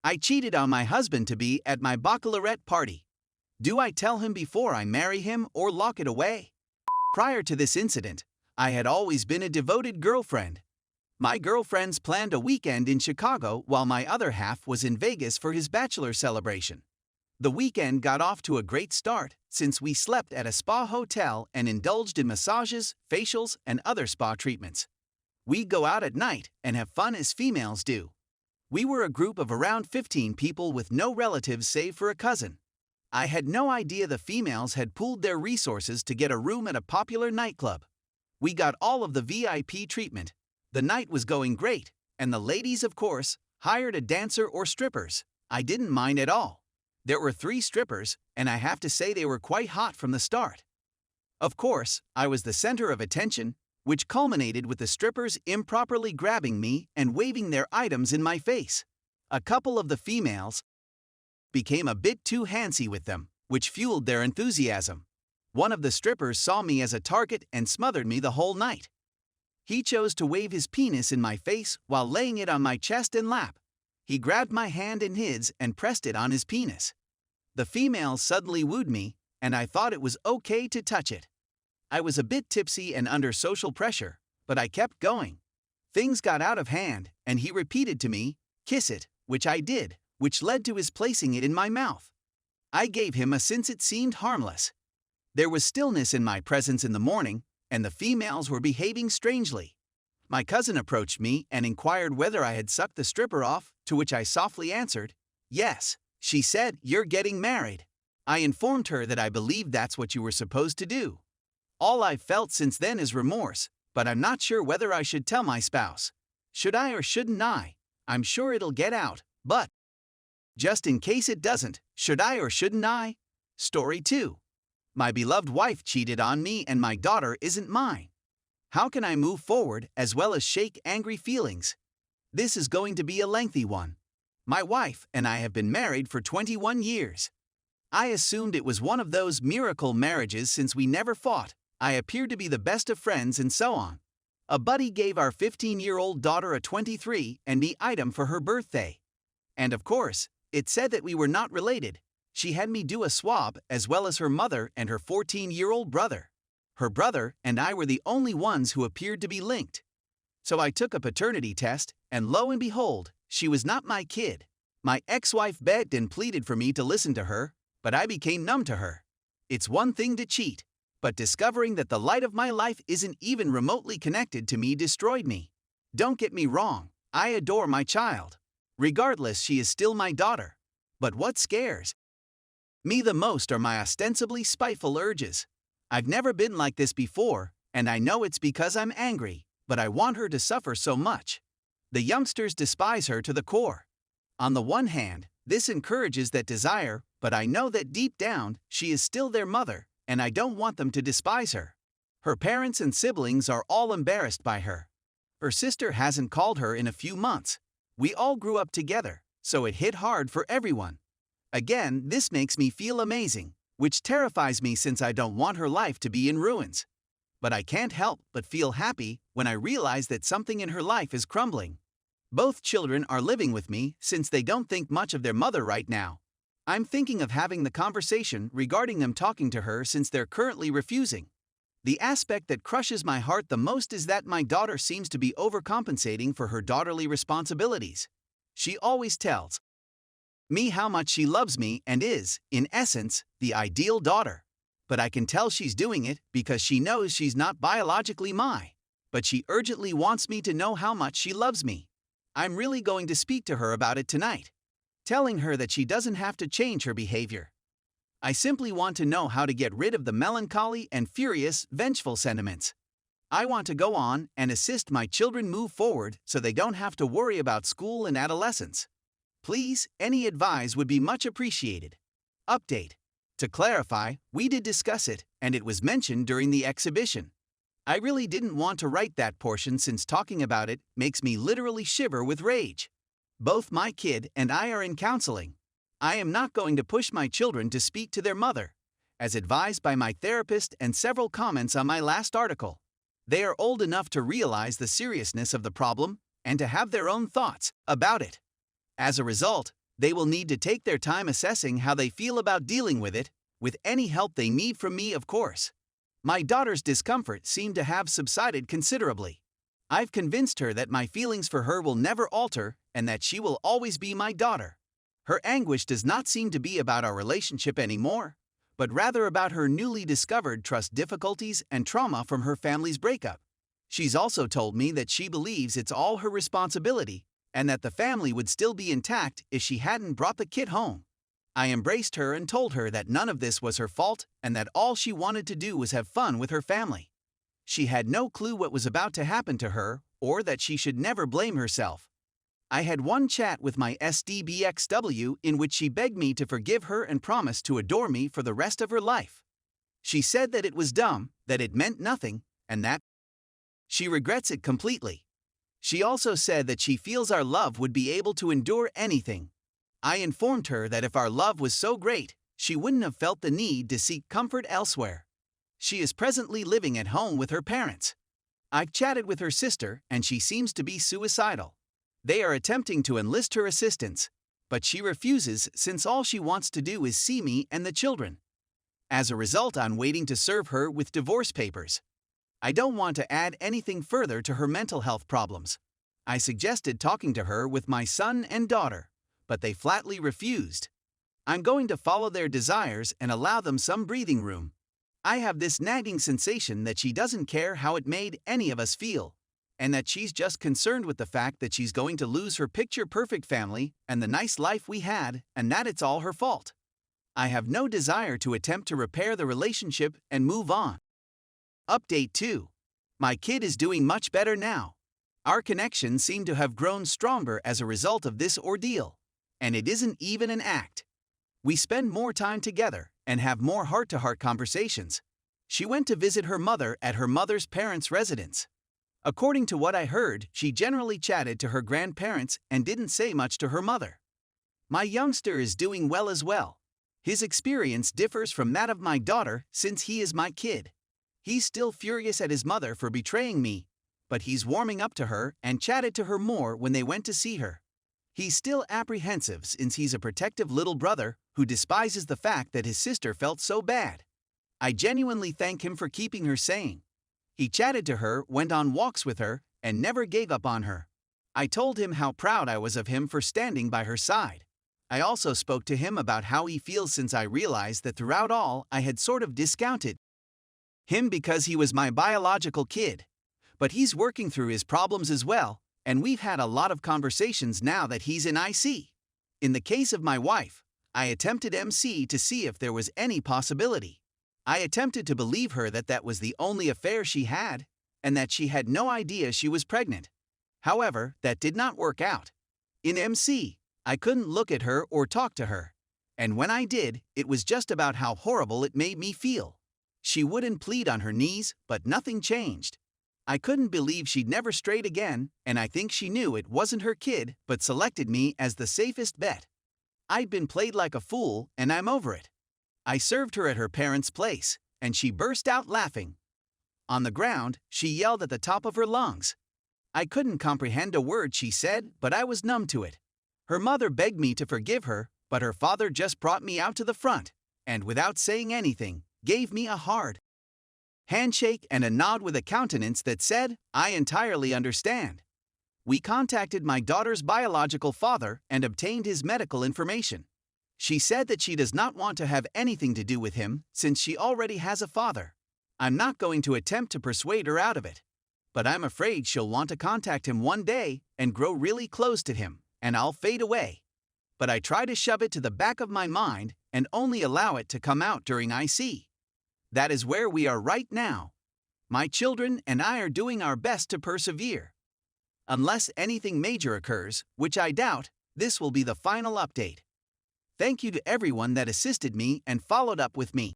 I cheated on my husband-to-be at my baccalaureate party. Do I tell him before I marry him or lock it away? Prior to this incident, I had always been a devoted girlfriend. My girlfriends planned a weekend in Chicago while my other half was in Vegas for his bachelor celebration. The weekend got off to a great start since we slept at a spa hotel and indulged in massages, facials, and other spa treatments. We go out at night and have fun as females do. We were a group of around 15 people with no relatives save for a cousin. I had no idea the females had pooled their resources to get a room at a popular nightclub. We got all of the VIP treatment. The night was going great, and the ladies, of course, hired a dancer or strippers. I didn't mind at all. There were 3 strippers, and I have to say they were quite hot from the start. Of course, I was the center of attention, which culminated with the strippers improperly grabbing me and waving their items in my face. A couple of the females became a bit too handsy with them, which fueled their enthusiasm. One of the strippers saw me as a target and smothered me the whole night. He chose to wave his penis in my face while laying it on my chest and lap. He grabbed my hand in his and pressed it on his penis. The females suddenly wooed me, and I thought it was okay to touch it. I was a bit tipsy and under social pressure, but I kept going. Things got out of hand, and he repeated to me, "Kiss it," which I did, which led to his placing it in my mouth. I gave him a since it seemed harmless. There was stillness in my presence in the morning, and the females were behaving strangely. My cousin approached me and inquired whether I had sucked the stripper off, to which I softly answered, "Yes." She said, "You're getting married." I informed her that I believed that's what you were supposed to do. All I've felt since then is remorse, but I'm not sure whether I should tell my spouse. Should I or shouldn't I? I'm sure it'll get out, but just in case it doesn't, should I or shouldn't I? Story 2. My beloved wife cheated on me and my daughter isn't mine. How can I move forward as well as shake angry feelings? This is going to be a lengthy one. My wife and I have been married for 21 years. I assumed it was one of those miracle marriages since we never fought. I appeared to be the best of friends and so on. A buddy gave our 15-year-old daughter a 23 and me item for her birthday. And of course, it said that we were not related. She had me do a swab as well as her mother and her 14-year-old brother. Her brother and I were the only ones who appeared to be linked. So I took a paternity test, and lo and behold, she was not my kid. My ex-wife begged and pleaded for me to listen to her, but I became numb to her. It's one thing to cheat, but discovering that the light of my life isn't even remotely connected to me destroyed me. Don't get me wrong, I adore my child. Regardless, she is still my daughter. But what scares me the most are my ostensibly spiteful urges. I've never been like this before, and I know it's because I'm angry, but I want her to suffer so much. The youngsters despise her to the core. On the one hand, this encourages that desire, but I know that deep down, she is still their mother, and I don't want them to despise her. Her parents and siblings are all embarrassed by her. Her sister hasn't called her in a few months. We all grew up together, so it hit hard for everyone. Again, this makes me feel amazing, which terrifies me since I don't want her life to be in ruins. But I can't help but feel happy when I realize that something in her life is crumbling. Both children are living with me since they don't think much of their mother right now. I'm thinking of having the conversation regarding them talking to her since they're currently refusing. The aspect that crushes my heart the most is that my daughter seems to be overcompensating for her daughterly responsibilities. She always tells me how much she loves me and is, in essence, the ideal daughter. But I can tell she's doing it because she knows she's not biologically mine. But she urgently wants me to know how much she loves me. I'm really going to speak to her about it tonight, telling her that she doesn't have to change her behavior. I simply want to know how to get rid of the melancholy and furious, vengeful sentiments. I want to go on and assist my children move forward so they don't have to worry about school and adolescence. Please, any advice would be much appreciated. Update. To clarify, we did discuss it, and it was mentioned during the exhibition. I really didn't want to write that portion since talking about it makes me literally shiver with rage. Both my kid and I are in counseling. I am not going to push my children to speak to their mother, as advised by my therapist and several comments on my last article. They are old enough to realize the seriousness of the problem and to have their own thoughts about it. As a result, They will need to take their time assessing how they feel about dealing with it, with any help they need from me, of course. My daughter's discomfort seemed to have subsided considerably. I've convinced her that my feelings for her will never alter and that she will always be my daughter. Her anguish does not seem to be about our relationship anymore, but rather about her newly discovered trust difficulties and trauma from her family's breakup. She's also told me that she believes it's all her responsibility and that the family would still be intact if she hadn't brought the kid home. I embraced her and told her that none of this was her fault and that all she wanted to do was have fun with her family. She had no clue what was about to happen to her or that she should never blame herself. I had one chat with my SDBXW in which she begged me to forgive her and promised to adore me for the rest of her life. She said that it was dumb, that it meant nothing, and that she regrets it completely. She also said that she feels our love would be able to endure anything. I informed her that if our love was so great, she wouldn't have felt the need to seek comfort elsewhere. She is presently living at home with her parents. I've chatted with her sister and she seems to be suicidal. They are attempting to enlist her assistance, but she refuses since all she wants to do is see me and the children. As a result, I'm waiting to serve her with divorce papers. I don't want to add anything further to her mental health problems. I suggested talking to her with my son and daughter, but they flatly refused. I'm going to follow their desires and allow them some breathing room. I have this nagging sensation that she doesn't care how it made any of us feel, and that she's just concerned with the fact that she's going to lose her picture-perfect family and the nice life we had, and that it's all her fault. I have no desire to attempt to repair the relationship and move on. Update 2. My kid is doing much better now. Our connection seemed to have grown stronger as a result of this ordeal, and it isn't even an act. We spend more time together and have more heart-to-heart conversations. She went to visit her mother at her mother's parents' residence. According to what I heard, she generally chatted to her grandparents and didn't say much to her mother. My youngster is doing well as well. His experience differs from that of my daughter since he is my kid. He's still furious at his mother for betraying me, but he's warming up to her and chatted to her more when they went to see her. He's still apprehensive since he's a protective little brother who despises the fact that his sister felt so bad. I genuinely thank him for keeping her sane. He chatted to her, went on walks with her, and never gave up on her. I told him how proud I was of him for standing by her side. I also spoke to him about how he feels since I realized that throughout all I had sort of discounted him because he was my biological kid. But he's working through his problems as well, and we've had a lot of conversations now that he's in IC. In the case of my wife, I attempted MC to see if there was any possibility. I attempted to believe her that that was the only affair she had, and that she had no idea she was pregnant. However, that did not work out. In MC, I couldn't look at her or talk to her. And when I did, it was just about how horrible it made me feel. She wouldn't plead on her knees, but nothing changed. I couldn't believe she'd never strayed again, and I think she knew it wasn't her kid, but selected me as the safest bet. I'd been played like a fool, and I'm over it. I served her at her parents' place, and she burst out laughing. On the ground, she yelled at the top of her lungs. I couldn't comprehend a word she said, but I was numb to it. Her mother begged me to forgive her, but her father just brought me out to the front, and without saying anything, gave me a hard handshake and a nod with a countenance that said, "I entirely understand." We contacted my daughter's biological father and obtained his medical information. She said that she does not want to have anything to do with him since she already has a father. I'm not going to attempt to persuade her out of it, but I'm afraid she'll want to contact him one day and grow really close to him, and I'll fade away. But I try to shove it to the back of my mind and only allow it to come out during IC. That is where we are right now. My children and I are doing our best to persevere. Unless anything major occurs, which I doubt, this will be the final update. Thank you to everyone that assisted me and followed up with me.